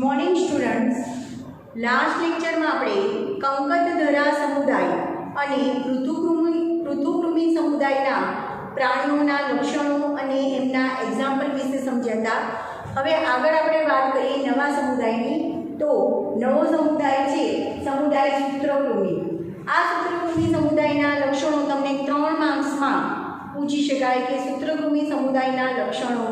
Morning students, last લેક્ચરમાં આપણે કંકતધરા સમુદાય અને પૃથુકૃમિ સમુદાયના પ્રાણીઓના લક્ષણો અને એમના એક્ઝામ્પલ વિશે સમજ્યા હતા। હવે આગળ આપણે વાત કરીએ નવા સમુદાયની। તો નવો સમુદાય છે સમુદાય સૂત્રકૃમિ। આ સૂત્રકૃમિ સમુદાયના લક્ષણો તમને 3 માર્ક્સમાં પૂછી શકાય કે સૂત્રકૃમિ સમુદાયના લક્ષણો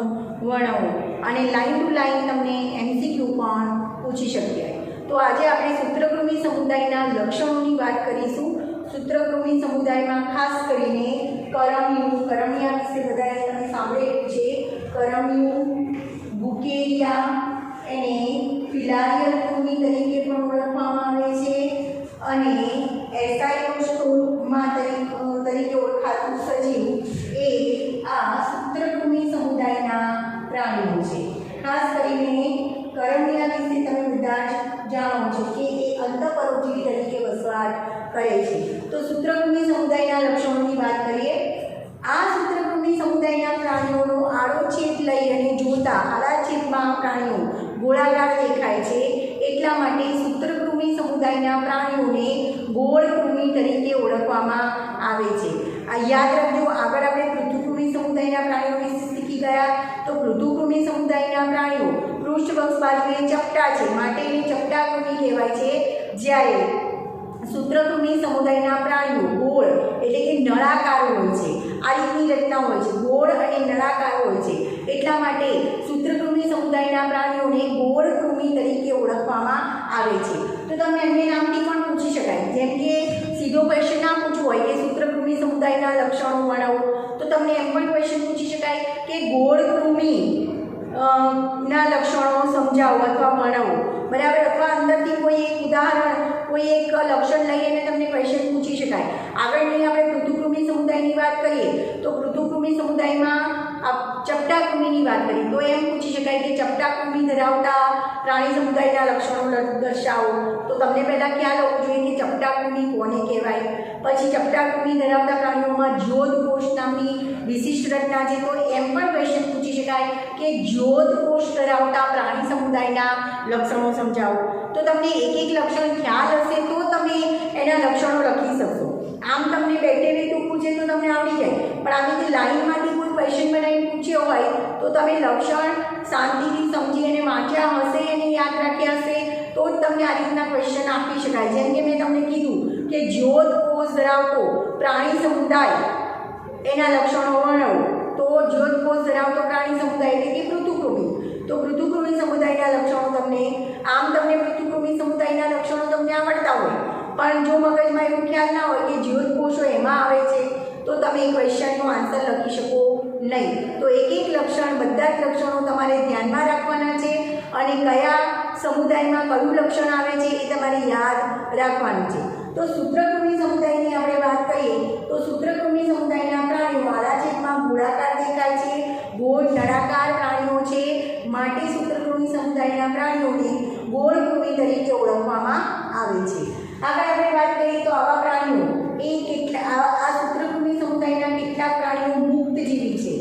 વર્ણવો, અને લાઈન ટુ લાઈન તમને એમસીક્યુ પણ પૂછી શકીએ। તો આજે આપણે સૂત્રકૃમિ સમુદાયના લક્ષણોની વાત કરીશું। સૂત્રકૃમિ સમુદાયમાં ખાસ કરીને કરમિયા વિશે બધાએ તમે સાંભળેલું છે। કરમિયું, બુકેરિયા, એને ફિલારિયલ કૃમિ તરીકે પણ ઓળખવામાં આવે છે, અને એસાઇલોસ્ટોમા તરીકે ઓળખાતું સજીવ એ આ સૂત્રકૃમિ સમુદાયના પ્રાણીઓ છે। ખાસ કરીને કરમિયા વિશે તમે બધા જ જાણો છો કે એ અંતઃપરોપજીવી તરીકે વસવાટ કરે છે। તો સૂત્રકૃમિ સમુદાયના લક્ષણોની વાત કરીએ। આ સૂત્રકૃમિ સમુદાયના પ્રાણીઓનો આડો છેદ લઈ અને જોતા આડા છેદમાં પ્રાણીઓ ગોળાકાર દેખાય છે, એટલા માટે સૂત્રકૃમિ સમુદાયના પ્રાણીઓને ગોળ કૃમિ તરીકે ઓળખવામાં આવે છે। આ યાદ રાખજો। આગળ આપણે પૃથુકૃમિ સમુદાયના પ્રાણીઓ વિશે શીખી ગયા। તો પૃથુકૃમિ સમુદાયના પ્રાણીઓ પૃષ્ઠવંશ બાજુએ ચપટા છે, માટે એને ચપટા કૃમિ કહેવાય છે, જ્યારે સૂત્રકૃમિ સમુદાયના પ્રાણીઓ ગોળ એટલે કે નળાકાર હોય છે। આ રીતની રચના હોય છે, ગોળ અને નળાકાર હોય છે, એટલા માટે સૂત્રકૃમિ સમુદાયના પ્રાણીઓને ગોળ કૃમિ તરીકે ઓળખવામાં આવે છે। તો તમને અન્ય નામથી પણ પૂછી શકાય, જેમ કે સીધો ક્વેશ્ચન ના પૂછવો હોય કે સૂત્રકૃમિ સમુદાયના લક્ષણો વર્ણવો, તો તમને એમ પણ ક્વેશ્ચન પૂછી શકાય કે ગોળ કૃમિ ના લક્ષણો સમજાવો અથવા વર્ણવો, બરાબર। અથવા અંદરથી કોઈ એક ઉદાહરણ, કોઈ એક લક્ષણ લઈ અને તમને ક્વેશ્ચન પૂછી શકાય। આગળની આપણે પૃથુકૃમિ સમુદાયની વાત કરીએ તો પૃથુકૃમિ સમુદાયમાં ચપટા કૃમિની વાત કરીએ તો એમ પૂછી શકાય કે ચપટા કૃમિ ધરાવતા પ્રાણી સમુદાયના લક્ષણો દર્શાવો। તો તમને પહેલાં ખ્યાલ હોવો જોઈએ કે ચપટા કૃમિ કોને કહેવાય। પછી ચપટા કૃમિ ધરાવતા પ્રાણીઓમાં જ્યોત કોષ નામની વિશિષ્ટ રચના છે, તો એમ પણ ક્વેશ્ચન પૂછી શકાય કે જ્યોત કોષ ધરાવતા પ્રાણી સમુદાયના લક્ષણો સમજાવો। તો તમને એક એક લક્ષણ ખ્યાલ હશે તો તમે એના લક્ષણો લખી શકશો। આમ તમને બેઠે બેઠું પૂછે તો તમને આવડી જાય, પણ આવી રીતે લાઈનમાંથી કોઈ ક્વેશ્ચન બનાવીને પૂછ્યો હોય તો તમે લક્ષણ શાંતિથી સમજી અને વાંચ્યા હશે અને યાદ રાખ્યા હશે તો જ તમને આ રીતના ક્વેશ્ચન આપી શકાય। જેમ કે મેં તમને કીધું કે જ્યોત કોષ ધરાવતો પ્રાણી સમુદાય એના લક્ષણો વર્ણવો, તો જ્યોત કોષ ધરાવતો પ્રાણી સમુદાય એટલે કે પૃથુકૃમિ। તો પૃથુકૃમિ સમુદાયના લક્ષણો તમને પૃથુકૃમિ સમુદાયના લક્ષણો તમને આવડતા હોય, પણ જો મગજમાં એવું ખ્યાલ ના હોય કે જ્યોત કોષો એમાં આવે છે તો તમે ક્વેશ્ચનનો આન્સર લખી શકો નહીં। તો એક એક લક્ષણ, બધા જ લક્ષણો તમારે ધ્યાનમાં રાખવાના છે, અને કયા સમુદાયમાં કયું લક્ષણ આવે છે એ તમારે યાદ રાખવાનું છે। તો સૂત્રકૃમિ સમુદાયની આપણે વાત કરીએ તો સૂત્રકૃમિ સમુદાયના પ્રાણીઓ આડા છેદમાં ગોળાકાર દેખાય છે, ગોળ નળાકાર પ્રાણીઓ છે, માટે સૂત્રકૃમિ સમુદાયના પ્રાણીઓને ગોળ કૃમિ તરીકે ઓળખવામાં આવે છે। આગળ આપણે વાત કરીએ તો આવા પ્રાણીઓ આ સૂત્રકૃમિ સમુદાયના કેટલાક પ્રાણીઓ મુક્તજીવી છે,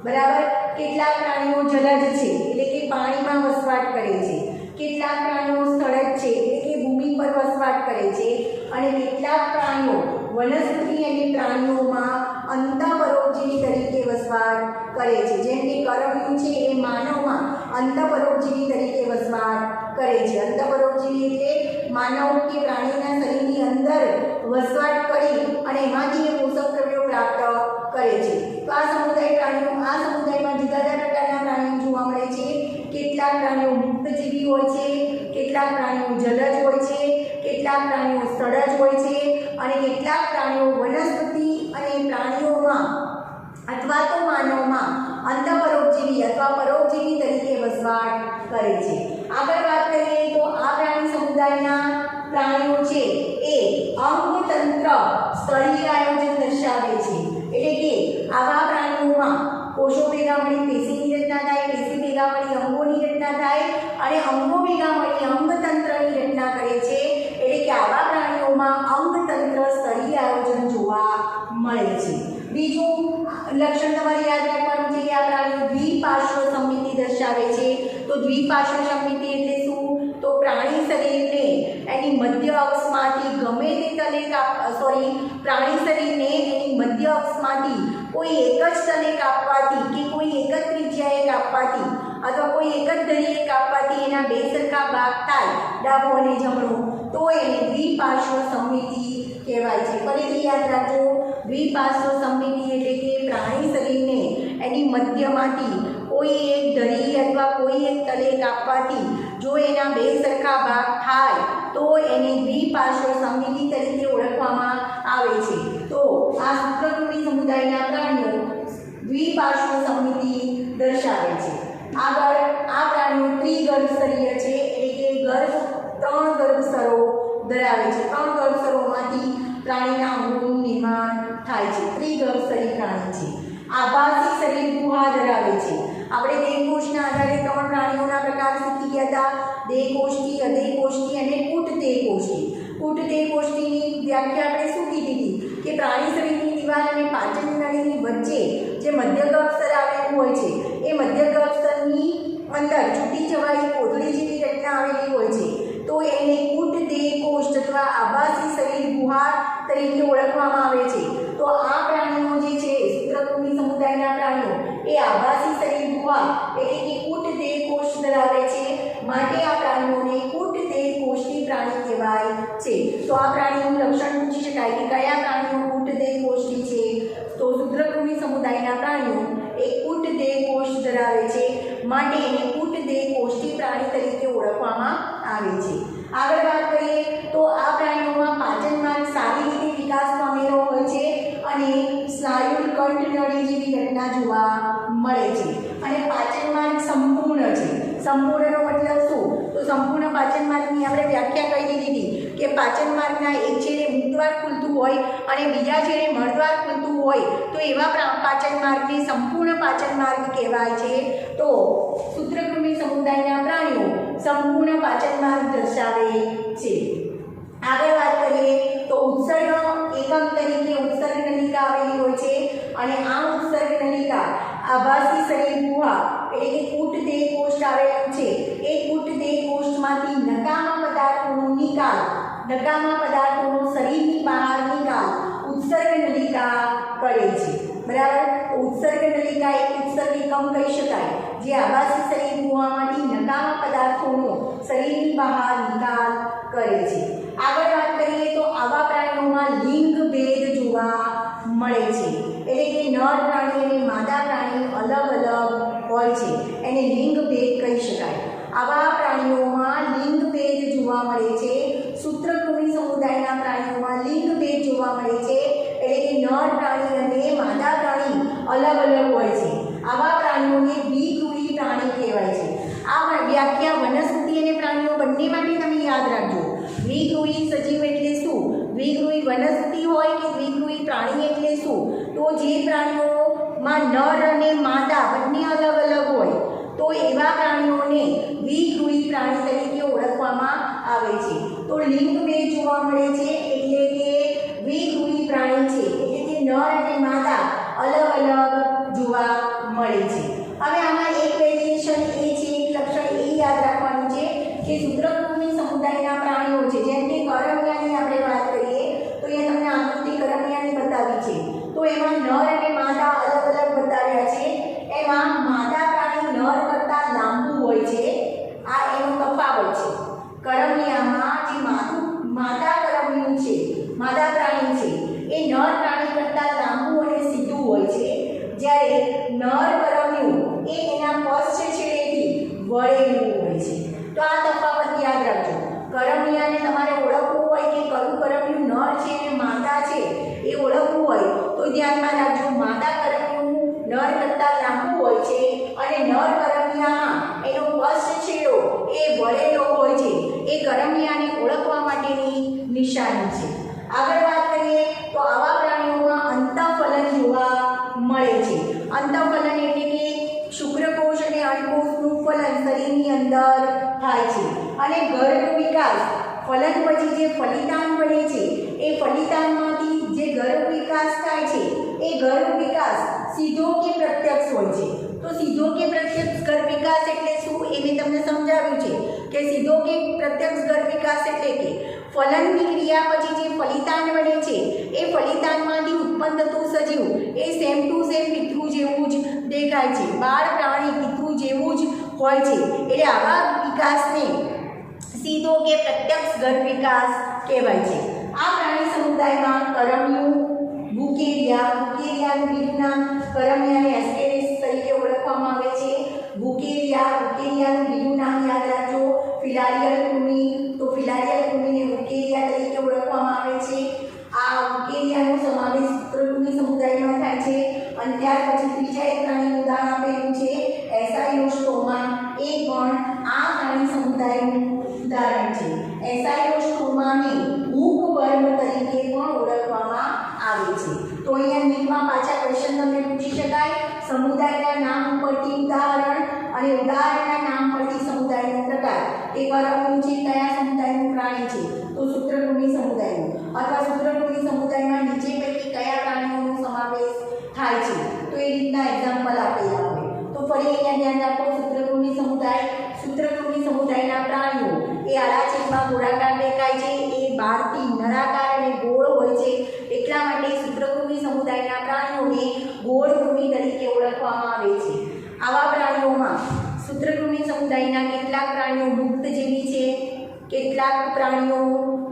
બરાબર। કેટલાક પ્રાણીઓ જલજ છે એટલે કે પાણીમાં વસવાટ કરે છે, કેટલાક પ્રાણીઓ સ્થળજ છે એટલે કે ભૂમિ પર વસવાટ કરે છે, અને કેટલાક પ્રાણીઓ વનસ્પતિ અને પ્રાણીઓમાં અંતઃપરોપજીવી તરીકે વસવાટ કરે છે, જેમ કે કરમિયું છે એ માનવમાં અંતઃપરોપજીવી તરીકે વસવાટ કરે છે। અંતઃપરોપજીવી એટલે માનવ કે પ્રાણીના શરીરની અંદર વસવાટ કરી અને એમાંથી એ પોષક દ્રવ્યો પ્રાપ્ત કરે છે। તો આ સમુદાયમાં જુદા જુદા પ્રકારના પ્રાણીઓ જોવા મળે છે। કેટલાક પ્રાણીઓ મુક્તજીવી હોય છે, કેટલાક પ્રાણીઓ જલજ હોય છે, કેટલાક પ્રાણીઓ સ્થળજ હોય છે, અને કેટલાક પ્રાણીઓ વનસ્પતિ અને પ્રાણીઓમાં અથવા તો માનવમાં અંતઃપરોપજીવી અથવા પરોપજીવી તરીકે વસવાટ કરે છે। આગળ વાત કરીએ તો આ પ્રાણી સમુદાયના પ્રાણીઓ છે એ અંગતંત્ર સ્તરીય આયોજન દર્શાવે છે, એટલે કે આવા પ્રાણીઓમાં કોષો ભેગા મળી પેશીની રચના થાય, પેશી ભેગા મળી અંગોની રચના થાય, અને અંગો ભેગા મળી અંગતંત્રની રચના કરે છે, એટલે કે આવા પ્રાણીઓમાં અંગતંત્ર સ્તરીય આયોજન જોવા મળે છે। બીજું લક્ષણ તમારે યાદ રાખવાનું છે કે આ પ્રાણીઓ દ્વિપાર્શ્વ સમમિતિ દર્શાવે છે। તો દ્વિપાર્શ્વ સમમિતિ એટલે શું? એની મધ્ય અક્ષમાંથી ગમે તે તલે પ્રાણી શરીરને એની મધ્ય અક્ષમાંથી કોઈ એક જ તલે કાપવાથી કે કોઈ એક જ ત્રિજ્યાએ કાપવાથી અથવા કોઈ એક જ ધરીએ કાપવાથી એના બે સરખા ભાગ થાય, ડાબો અને જમણો, તો એને દ્વિપાર્શ્વ સમમિતિ કહેવાય છે. ફરીથી યાદ રાખજો, દ્વિપાર્શ્વ સમમિતિ એટલે કે પ્રાણી શરીરને એની મધ્યમાંથી કોઈ એક ધરી અથવા કોઈ એક તલે કાપવાથી જો એના બે સરખા ભાગ થાય તો એને દ્વિપાર્શ્વ સમમિતિ તરીકે ઓળખવામાં આવે છે. તો આ સૂત્રકૃમિ સમુદાયના પ્રાણીઓ દ્વિપાર્શ્વ સમમિતિ દર્શાવે છે. આગળ આ પ્રાણીઓ ત્રિગર્ભસ્તરીય છે, એટલે કે ત્રણ ગર્ભસ્તરો ધરાવે છે. ત્રણ ગર્ભસ્તરોમાંથી પ્રાણીના અંગોનું નિર્માણ થાય છે. ત્રિગર્ભસ્તરી પ્રાણી છે. આભાસી શરીર ગુહા ધરાવે છે. આપણે દેહકોષના આધારે ત્રણ પ્રાણીઓના પ્રકાર શીખી ગયા હતા: દેહકોષ્ઠી, અદેહકોષ્ઠી અને કૂટદેહકોષ્ઠી. કૂટદેહકોષ્ઠીની વ્યાખ્યા આપણે શું કીધી હતી કે પ્રાણી શરીરની દિવાલ અને પાચન નળીની વચ્ચે જે મધ્યગર્ભસ્તર આવેલું હોય છે એ મધ્યગર્ભસ્તરની અંદર છૂટી જવાળી કોથળી જેવી રચના આવેલી હોય છે, તો એને કૂટદેહકોષ્ઠ અથવા આભાસી શરીર ગુહા તરીકે ઓળખવામાં આવે છે. તો આ પ્રાણીઓ જે છે સૂત્રકૃમિ સમુદાયના પ્રાણીઓ એ આભાસી શરીર ગુહા એટલે કે કૂટદેહકોષ્ઠ ધરાવે છે, માટે આ પ્રાણીઓને કૂટદેહકોષ્ઠી પ્રાણી કહેવાય છે. તો આ પ્રાણીઓનું લક્ષણ પૂછી શકાય કે કયા પ્રાણીઓ કૂટદેહકોષ્ઠી છે, તો સૂત્રકૃમિ સમુદાયના પ્રાણીઓ એ કૂટદેહકોષ્ઠ ધરાવે છે, માટે એને કૂટદેહકોષ્ઠી પ્રાણી તરીકે ઓળખવામાં આવે છે. આગળ વાત કરીએ તો આ પ્રાણીઓમાં પાચન માર્ગ સારી રીતે વિકાસ પામેલો હોય છે અને સ્નાયુ કંઠનળી જેવી રચના જોવા મળે છે અને પાચન માર્ગ સંપૂર્ણ છે. સંપૂર્ણનો મતલબ શું? તો સંપૂર્ણ પાચન માર્ગની આપણે વ્યાખ્યા કરી દીધી કે પાચન માર્ગના એક છેડે મુખદ્વાર ખુલતું હોય અને બીજા છેડે મળદ્વાર ખુલતું હોય, તો એવા પાચન માર્ગને સંપૂર્ણ પાચન માર્ગ કહેવાય છે. તો સૂત્રકૃમિ સમુદાયના પ્રાણીઓ સંપૂર્ણ પાચન માર્ગ દર્શાવે છે. આગળ વાત કરીએ તો ઉત્સર્ગ એકમ તરીકે ઉત્સર્ગ નલિકા આવેલી હોય છે અને આ ઉત્સર્ગ નલિકા આભાસી શરીર ગુહા એટલે કે કૂટદેહકોષ્ઠ આવેલું છે. એ કૂટદેહકોષ્ઠમાંથી નકામા પદાર્થોનો નિકાલ, નકામા શરીરની બહાર નિકાલ ઉત્સર્ગ નલિકા કરે છે. બરાબર? ઉત્સર્ગ નલિકા એક ઉત્સર્ગ એકમ કહી શકાય જે આભાસી શરીર ગુહામાંથી નકામા પદાર્થોનો શરીરની બહાર નિકાલ કરે છે. આગળ વાત કરીએ તો આવા પ્રાણીઓમાં લિંગ ભેદ જોવા મળે છે, એટલે કે નર પ્રાણી અને માદા પ્રાણી અલગ અલગ હોય છે, એને લિંગ ભેદ કહી શકાય. આવા પ્રાણીઓમાં લિંગ ભેદ જોવા મળે છે. સૂત્રકૃમિ સમુદાયના પ્રાણીઓમાં લિંગ ભેદ જોવા મળે છે, એટલે કે નર પ્રાણી અને માદા પ્રાણી અલગ અલગ હોય છે. આવા પ્રાણીઓને દ્વિગૃહી પ્રાણી કહેવાય છે. આ વ્યાખ્યા વનસ્પતિ અને પ્રાણીઓ બંને માટે તમે યાદ રાખજો. દ્વિગૃહી સજીવ એટલે શું, દ્વિગૃહી વનસ્પતિ હોય કે દ્વિગૃહી પ્રાણી એટલે શું, તો જે પ્રાણીઓમાં નર અને માદા બંને અલગ અલગ હોય તો એવા પ્રાણીઓને દ્વિગૃહી પ્રાણી તરીકે ઓળખવામાં આવે છે. તો લિંગ ભેદ જોવા મળે છે એટલે કે દ્વિગૃહી પ્રાણી છે, એટલે કે નર અને માદા અલગ અલગ જોવા મળે છે. હવે આમાં એક વેરિએશન એ છે, એક લક્ષણ એ યાદ રાખવાનું છે કે સૂત્રકૃમિ સમુદાયના પ્રાણીઓ છે, જેમ કે કરમિયાની આપણે વાત કરીએ તો એ તમને આકૃતિ કરમિયાની બતાવી છે, તો એમાં નર અને માદા અલગ અલગ બતાવ્યા છે. એમાં માદા પ્રાણી નર કરતાં લાંબુ હોય છે, આ એનો તફાવત છે. કરમિયામાં જે માદા કરમિયું છે, માદા પ્રાણી છે, એ નર પ્રાણી કરતાં લાંબુ અને સીધું હોય છે, જ્યારે નર કરમિયું એ એના પશ્ચ છેડેથી વળેલું હોય છે. તો આ તફાવત યાદ રાખજો. કરમિયાને તમારે ઓળખવું હોય કે કયું કરમિયું નર છે અને માદા છે એ ઓળખવું હોય તો ધ્યાનમાં રાખજો, માદા કરમિયું નર કરતાં લાંબુ હોય છે અને નર કરમિયામાં એનો પશ્ચ છેડો એ વળેલો હોય છે. એ કરમિયાને ઓળખવા માટેની નિશાની છે. આગળ વાત કરીએ તો આવા પ્રાણીઓમાં અંતઃફલન જોવા મળે છે. અંતઃફલન એટલે કે શુક્રકોષ અને અંડકોષનું ફલન શરીરની અંદર થાય છે અને ગર્ભ વિકાસ ફલન પછી જે ફલિતાન બને છે એ ફલિતાનમાંથી જે ગર્ભ વિકાસ થાય છે એ ગર્ભ વિકાસ સીધો કે પ્રત્યક્ષ હોય છે. તો સીધો કે પ્રત્યક્ષ ગર્ભ વિકાસ એટલે શું એ મેં તમને સમજાવ્યું છે કે સીધો કે પ્રત્યક્ષ ગર્ભ વિકાસ એટલે કે ફલનની ક્રિયા પછી જે ફલિતાંડ બને છે એ ફલિતાંડમાંથી ઉત્પન્ન થતું સજીવ એ સેમ ટુ સેમ પિતૃ જેવું જ દેખાય છે, બાળ પ્રાણી પિતૃ જેવું જ હોય છે, એટલે આવા વિકાસને સીધો કે પ્રત્યક્ષ ગર્ભ વિકાસ કહેવાય છે। આ પ્રાણી સમુદાયમાં કરમિયું, બુકેરિયાનું બીજું નામ કરમિયાને એસ્કેરિસ તરીકે ઓળખવામાં આવે છે। બુકેરિયાનું બીજું નામ યાદ રાખજો ફિલારિયલ કૃમિ, તો ફિલારિયલ કૃમિને બુકેરિયા તરીકે ઓળખવામાં આવે છે। આ બુકેરિયાનો સમાવેશ સૂત્રકૃમિ સમુદાયમાં થાય છે। અને ત્યાર પછી ત્રીજા એક પ્રાણીનું ઉદાહરણ આપેલું છે એસાઇલોસ્ટોમા, એ પણ આ પ્રાણી સમુદાયનું ઉદાહરણ છે। એસાઇલોસ્ટોમાને હૂકવર્મ તરીકે પણ ઓળખવામાં આવે છે। તો અહીંયા નીચમાં પાછા ક્વેશ્ચન તમને પૂછી શકાય, સમુદાયના નામ પરથી ઉદાહરણ અને ઉદાહરણના નામ પરથી સમુદાયનો પ્રકાર। એ કરમિયું છે કયા સમુદાયનું પ્રાણી છે, તો સૂત્રકૃમિ સમુદાયનું, અથવા સૂત્રકૃમિ સમુદાયમાં નીચે પૈકી કયા પ્રાણીઓનો સમાવેશ થાય છે, તો એ રીતના એક્ઝામ્પલ આપેલા હોય। તો ફરી અહીંયા ધ્યાન રાખો, સૂત્રકૃમિ સમુદાયના પ્રાણીઓ એ આડા છેદમાં ગોળાકાર દેખાય છે, એ બહારથી નળાકાર અને ગોળ હોય છે, એટલા માટે સૂત્રકૃમિ સમુદાયના પ્રાણીઓને ગોળ કૃમિ તરીકે ઓળખવામાં આવે છે। આવા પ્રાણીઓમાં સૂત્રકૃમિ સમુદાયના કેટલાક પ્રાણીઓ મુક્તજીવી છે, કેટલાક પ્રાણીઓ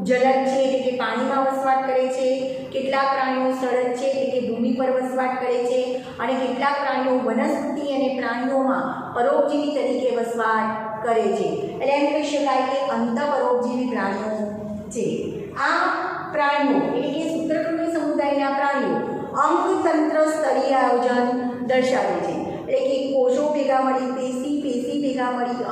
જલદ છે એટલે કે પાણીમાં વસવાટ કરે છે, કેટલાક પ્રાણીઓ સળદ છે એટલે કે ભૂમિ પર વસવાટ કરે છે, અને કેટલાક પ્રાણીઓ વનસ્પતિ અને પ્રાણીઓમાં પરોપજીવી તરીકે વસવાટ કરે છે। એટલે એમ કહી શકાય કે અંતઃપરોપજીવી પ્રાણીઓ છે। આ પ્રાણીઓ એટલે કે સૂત્રકૃમિ સમુદાયના પ્રાણીઓ અંગતંત્ર સ્તરીય આયોજન દર્શાવે છે, એટલે કે કોષો ભેગા મળી પેશી ભેગા મળી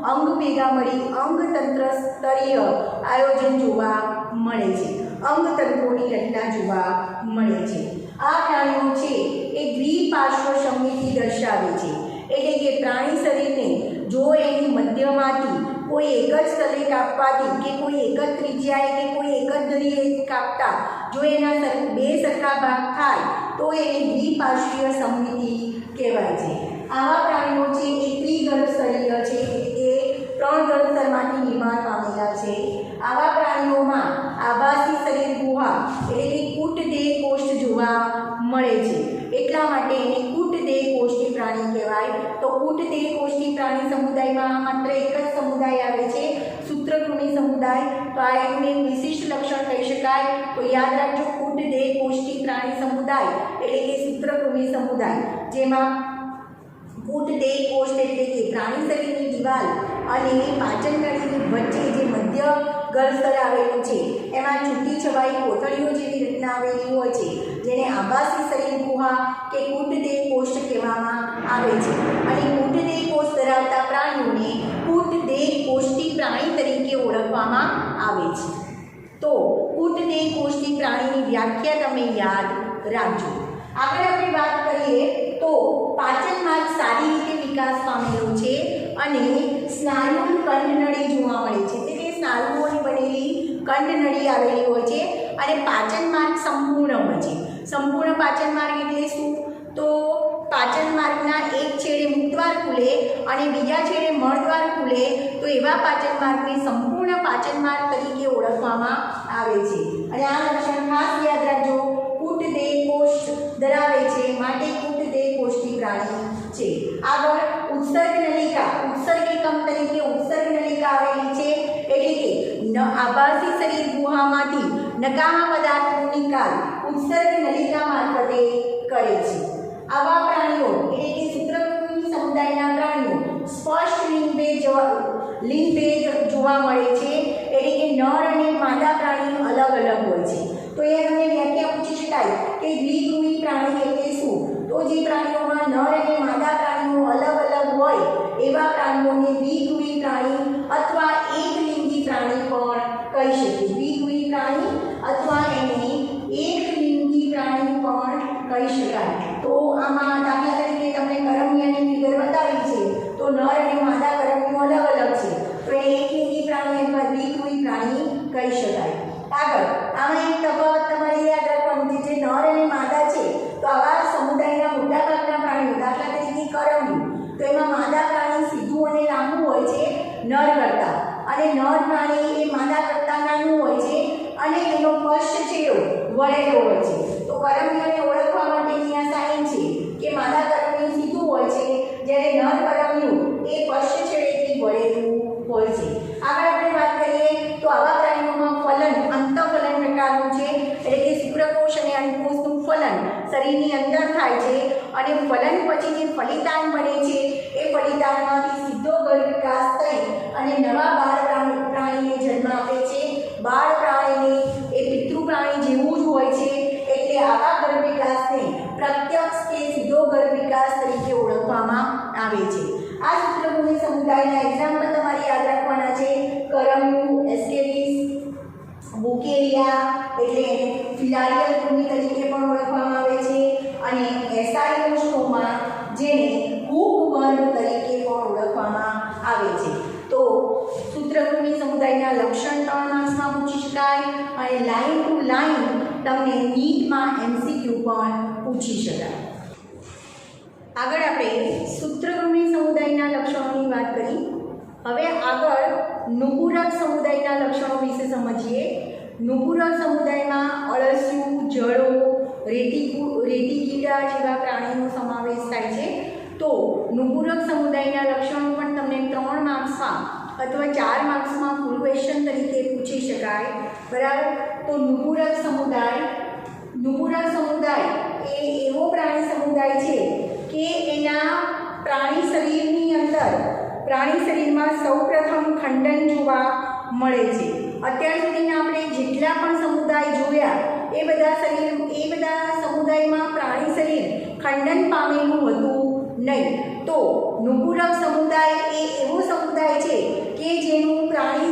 અંગ ભેગા મળી અંગતંત્ર સ્તરીય આયોજન જોવા મળે છે, અંગતંત્રોની રચના જોવા મળે છે। આ પ્રાણીઓ છે એ દ્વિપાર્શ્વ સમમિતિ દર્શાવે છે, એટલે કે પ્રાણી શરીરને જો એની મધ્યમાંથી કોઈ એક જ સ્થળે કાપવાથી કે કોઈ એક જ ત્રિજ્યાએ કે કોઈ એક જ ધરીએ કાપતા જો એના બે સરખા ભાગ થાય તો એને દ્વિપાર્શ્વીય સમમિતિ કહેવાય છે। આવા પ્રાણીઓ છે એ ત્રિગર્ભસ્તરીય છે, એ 3 ગર્ભસ્તરમાંથી નિર્માણ પામેલા છે। આવા પ્રાણીઓમાં આભાસી શરીર ગુહા એટલે કે કૂટદેહ કોષ્ઠ જોવા મળે છે, એટલા માટે એને કૂટદેહ કોષ્ઠી પ્રાણી કહેવાય। તો કૂટદેહ કોષ્ઠી પ્રાણી સમુદાયમાં માત્ર એક જ સમુદાય આવે છે, સૂત્રકૃમિ સમુદાય। તો આ એનું એક વિશિષ્ટ લક્ષણ કહી શકાય। તો યાદ રાખજો, કૂટદેહ કોષ્ઠી પ્રાણી સમુદાય એટલે કે સૂત્રકૃમિ સમુદાય, જેમાં કૂટદેહ કોષ્ઠ એટલે કે પ્રાણી શરીરની દિવાલ અને પાચન નળીની વચ્ચે જે મધ્ય ગર્ભસ્તર આવેલું છે એમાં છૂટી છવાઈ કોથળીઓ જેવી રચના આવેલી હોય છે, જેને આભાસી શરીર ગુહા કે કૂટદેહ કોષ્ઠ કહેવામાં આવે છે। અને કૂટદેહ કોષ્ઠ ધરાવતા પ્રાણીઓને કૂટદેહ કોષ્ઠી પ્રાણી તરીકે ઓળખવામાં આવે છે। તો કૂટદેહ કોષ્ઠી પ્રાણીની વ્યાખ્યા તમે યાદ રાખજો। આગળ આપણે વાત કરીએ તો પાચન માર્ગ સારી રીતે વિકાસ પામેલો છે અને સ્નાયુ કંઠનળી જોવા મળે છે, એટલે કે સ્નાયુઓની બનેલી કંઠનળી આવેલી હોય છે અને પાચન માર્ગ સંપૂર્ણ હોય છે। સંપૂર્ણ પાચન માર્ગ એટલે શું? તો પાચન માર્ગના એક છેડે મુખદ્વાર ખુલે અને બીજા છેડે મળદ્વાર ખુલે તો એવા પાચન માર્ગને સંપૂર્ણ પાચન માર્ગ તરીકે ઓળખવામાં આવે છે। અને આ લક્ષણ ખાસ યાદ રાખજો, કૂટદેહ કોષ્ઠ ધરાવે છે માટે કૂટદેહ કોષ્ઠી પ્રાણી છે। આગળ ઉત્સર્ગ નલિકા, ઉત્સર્ગિકમ તરીકે ઉત્સર્ગ નલિકા આવેલી છે, એટલે કે આભાસી શરીર ગુહામાંથી નકામા પદાર્થનો નિકાલ ઉત્સર્ગ નલિકા મારફતે કરે છે। આવા પ્રાણીઓ એટલે કે સૂત્રકૃમિ સમુદાયના પ્રાણીઓ સ્પષ્ટ લિંગભેદ જોવા મળે છે, એટલે કે નર અને માદા પ્રાણી અલગ અલગ હોય છે। તો એ તમને વ્યાખ્યા પૂછી શકાય કે દ્વિગૃહી પ્રાણી એટલે શું? તો જે પ્રાણીઓમાં નર અને માદા પ્રાણીઓ અલગ અલગ હોય એવા પ્રાણીઓને દ્વિગૃહી પ્રાણી અથવા એકલિંગી પ્રાણી પણ કહી શકીએ। દ્વિગૃહી પ્રાણી અથવા એને એકલિંગી પ્રાણી પણ કહી શકાય। તો આમાં દાખલા તરીકે તમને કરમિયાની ફિગર બતાવી છે, તો નર અને માદા કરમિયો અલગ અલગ છે, તો એ એકલિંગી પ્રાણી અથવા દ્વિગૃહી પ્રાણી કહી શકાય। આગળ આમાં એક તફાવત તમારે યાદ રાખવાનું છે, જે નર અને માદા છે તો આવા સમુદાયના મોટાભાગના પ્રાણીઓ દાખલા તરીકે કરમિયું, તો એમાં માદા પ્રાણી સીધું અને લાંબુ હોય છે નર કરતાં, અને અને નર પ્રાણી એ માદા કરતાં નાનું હોય છે અને એનો પશ્ચ છેડો વળેલો હોય છે. તો કરમિયાને ઓળખવા માટેની આ સાઇન છે કે માદા કરમિયું સીધું હોય છે જ્યારે નર કરમિયું એ પશ્ચ છેડેથી વળેલું હોય છે. આગળ આપણે વાત કરીએ તો આવા પ્રાણીઓમાં ફલન અંતઃફલન પ્રકારનું છે, એટલે કે શુક્રકોષ અને અંડકોષનું ફલન શરીરની અંદર થાય છે અને ફલન પછી જે ફલિતાંડ બને છે એ ફલિતાંડમાંથી સીધો ગર્ભ વિકાસ થઈ અને નવા બાળ પ્રાણીને જન્મ આપે છે. બાળ પ્રાણીને એ પિતૃ પ્રાણી જેવું જ હોય છે, એટલે આવા ગર્ભ વિકાસને પ્રત્યક્ષ કે સીધો ગર્ભ વિકાસ તરીકે ઓળખવામાં આવે છે. આ સૂત્રભૂમિ સમુદાયના એક્ઝામ્પલ તમારે યાદ રાખવાના છે. કરમિયું, એસ્કેરિસ, બુકેરિયા એટલે એને ફિલારિયલ કૃમિ તરીકે પણ ઓળખવામાં આવે છે અને એસાઇલોસ્ટોમા જેને હૂકવર્મ તરીકે પણ ઓળખવામાં આવે છે. તો સૂત્રકૃમિ સમુદાયના લક્ષણ 3 માર્ક્સમાં પૂછી શકાય અને લાઇન ટુ લાઇન તમને નીટમાં MCQ પણ પૂછી શકાય. આગળ આપણે સૂત્રકૃમિ સમુદાયના લક્ષણોની વાત કરી. હવે આગળ નુપુરક સમુદાયના લક્ષણો વિશે સમજીએ. નુપુરક સમુદાયમાં અળસિયું, જળો, રેતી કીડા જેવા પ્રાણીનો સમાવેશ થાય છે. તો નુપુરક સમુદાયના લક્ષણો પણ તમને 3 માર્ક્સમાં અથવા 4 માર્ક્સમાં ફૂલ ક્વેશ્ચન તરીકે પૂછી શકાય. બરાબર. તો નુપુરક સમુદાય એ એવો પ્રાણી સમુદાય છે કે એના પ્રાણી શરીરમાં સૌપ્રથમ ખંડન જોવા મળે છે. અત્યાર સુધીના આપણે જેટલા પણ સમુદાય જોયા એ બધા સમુદાયમાં પ્રાણી શરીર ખંડન પામેલું હતું નહીં. તો નુપુરક સમુદાય એ એવો સમુદાય છે કે જેનું પ્રાણી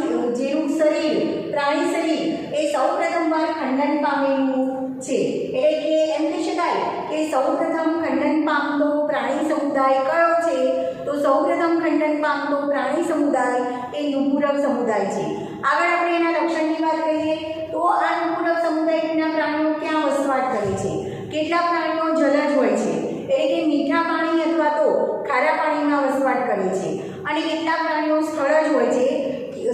શરીર એ સૌપ્રથમવાર ખંડન પામેલું છે. એટલે કે એમ કહી શકાય કે સૌપ્રથમ ખંડન પામતો પ્રાણી સમુદાય કયો છે? તો સૌપ્રથમ ખંડન પામતો પ્રાણી સમુદાય એ નુપુરક સમુદાય છે. આગળ આપણે એના લક્ષણની વાત કરીએ તો આ નુપુરક સમુદાયના પ્રાણીઓ ક્યાં વસવાટ કરે છે? કેટલાક પ્રાણીઓ જલજ હોય છે, એટલે કે મીઠા પાણી અથવા તો ખારા પાણીમાં વસવાટ કરે છે અને કેટલાક પ્રાણીઓ સ્થળજ હોય છે.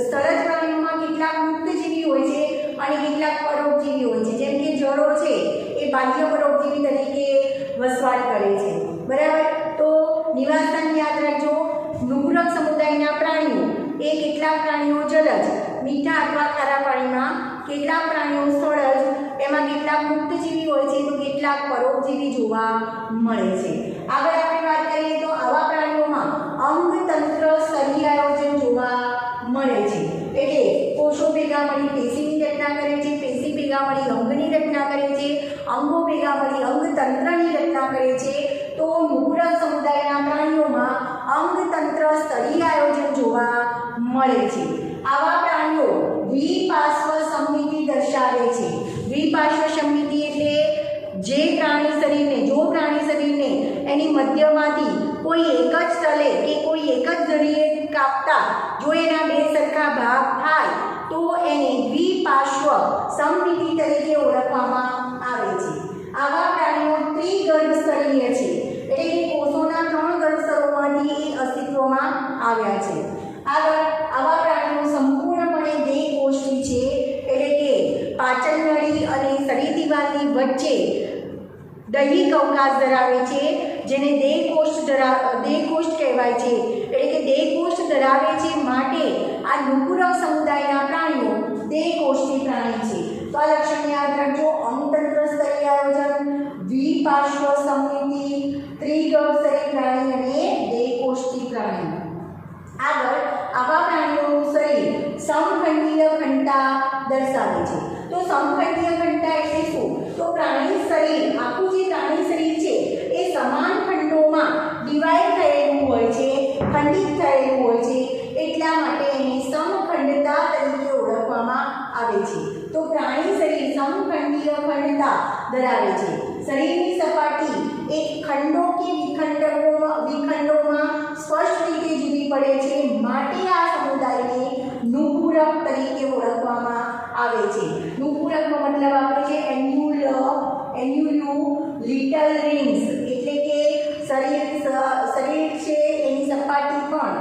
સ્થળજ પ્રાણીઓમાં કેટલાક મુક્તજીવી હોય છે અને કેટલાક પરોપજીવી હોય છે. જેમ કે જળો છે એ બાહ્ય પરોપજીવી તરીકે વસવાટ કરે છે. બરાબર. તો નિવાસસ્થાન યાદ રાખજો. નુપુરક સમુદાયના પ્રાણીઓ એ કેટલાક પ્રાણીઓ જલજ મીઠા અથવા ખારા પાણીમાં, કેટલાક પ્રાણીઓ સ્થળજ, એમાં કેટલાક મુક્તજીવી હોય છે તો કેટલાક પરોપજીવી જોવા મળે છે. આગળ આપણે વાત કરીએ તો આવા પ્રાણીઓમાં અંગતંત્ર સ્તરીય આયોજન જોવા મળે છે. એટલે કોષો ભેગા મળી પેશીની રચના કરે છે, પેશી ભેગા મળી અંગની રચના કરે છે, અંગો ભેગા મળી અંગતંત્રની રચના કરે છે. તો નુપુરક સમુદાયના પ્રાણીઓમાં અંગતંત્ર સ્તરીય આયોજન જોવા મળે છે. આવા પ્રાણીઓ દ્વિપાર્શ્વ સમમિતિ દર્શાવે છે. દ્વિપાર્શ્વ સમમિતિ એટલે જો પ્રાણી શરીરને એની મધ્યમાંથી કોઈ એક જ તલે કે કોઈ એક જ ધરીએ કાપતા જો એના બે સરખા ભાગ થાય તો એને દ્વિપાર્શ્વ સમમિતિ તરીકે ઓળખવામાં આવે છે. આવા પ્રાણીઓ ત્રિગર્ભસ્તરીય છે, એટલે કે કોષોના 3 ગર્ભસ્તરોમાંથી અસ્તિત્વમાં આવ્યા છે. આગળ આવા પ્રાણીઓ સંપૂર્ણપણે દેહકોષ્ઠી છે, એટલે કે પાચન નળી અને શરીર દિવાલની વચ્ચે દૈહિક અવકાશ ધરાવે છે, જેને દેહકોષ્ઠ કહેવાય છે. એટલે કે દેહકોષ્ઠ ધરાવે છે માટે આ નુપુરક સમુદાયના પ્રાણીઓ દેહકોષ્ઠી પ્રાણી છે. તો આ લક્ષણ યાદ રાખજો. અંગતંત્ર સ્તરીય આયોજન, દ્વિપાર્શ્વ સમમિતિ, ત્રિગર્ભસ્તરીય પ્રાણી અને દેહકોષ્ઠી પ્રાણી. આગળ આવા પ્રાણીઓનું શરીર સમખંડીય ઘનતા દર્શાવે છે. તો સમખંડીય ઘનતા એટલે શું? તો પ્રાણી શરીર, આખું જે પ્રાણી શરીર છે એ સમાન ખંડોમાં ડિવાઈડ થયેલું હોય છે, ખંડિત થયેલું હોય છે, એટલા માટે એને સમખંડતા તરીકે ઓળખવામાં આવે છે. તો પ્રાણી શરીર સમખંડીય ઘનતા ધરાવે છે. શરીરની સપાટી એક ખંડો કે વિખંડોમાં સ્પષ્ટ રીતે જુદી પડે છે, માટે આ સમુદાયને નુપુરક તરીકે ઓળખવામાં આવે છે. નુપુરકનો મતલબ આપણે છે એન્યુલ્યુ લિટલ રિંગ્સ, એટલે કે શરીર છે એની સપાટી પણ